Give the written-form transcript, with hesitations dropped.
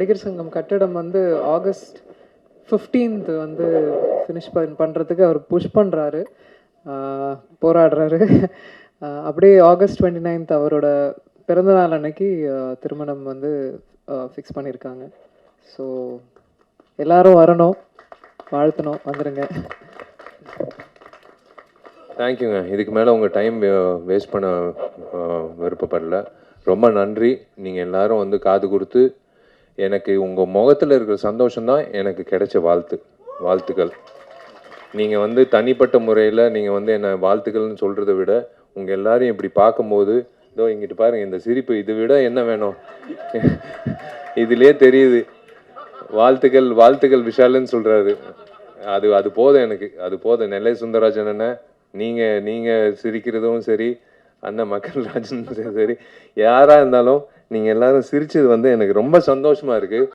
நடிகர் சங்கம் கட்டடம் வந்து ஆகஸ்ட் 15th வந்து ஃபினிஷ் பண்ணுறதுக்கு அவர் புஷ் பண்ணுறாரு, போராடுறாரு. அப்படியே ஆகஸ்ட் 29th அவரோட பிறந்தநாள் அன்னைக்கு திருமணம் வந்து ஃபிக்ஸ் பண்ணியிருக்காங்க. ஸோ எல்லாரும் வரணும், வாழ்த்தணும், வந்துடுங்க. தேங்க்யூங்க. இதுக்கு மேலே உங்கள் டைம் வேஸ்ட் பண்ண விருப்பப்படல. ரொம்ப நன்றி. நீங்கள் எல்லாரும் வந்து காது கொடுத்து எனக்கு உங்கள் முகத்தில் இருக்கிற சந்தோஷம்தான் எனக்கு கிடைச்ச வாழ்த்துக்கள். நீங்கள் வந்து தனிப்பட்ட முறையில் நீங்கள் வந்து என்னை வாழ்த்துக்கள்னு சொல்கிறத விட உங்கள் எல்லாரையும் இப்படி பார்க்கும்போது, இதோ இங்கிட்டு பாருங்கள் இந்த சிரிப்பு, இதை விட என்ன வேணும்? இதிலே தெரியுது. வாழ்த்துக்கள் விஷாலுன்னு சொல்கிறாரு. அது போதும் எனக்கு, அது போதும். நெல்லை சுந்தரராஜன் அண்ணன், நீங்கள் சிரிக்கிறதும் சரி, அண்ணன் மக்கள் ராஜன் சரி, யாராக இருந்தாலும் நீங்கள் எல்லாரும் சிரிச்சது வந்து எனக்கு ரொம்ப சந்தோஷமாக இருக்குது.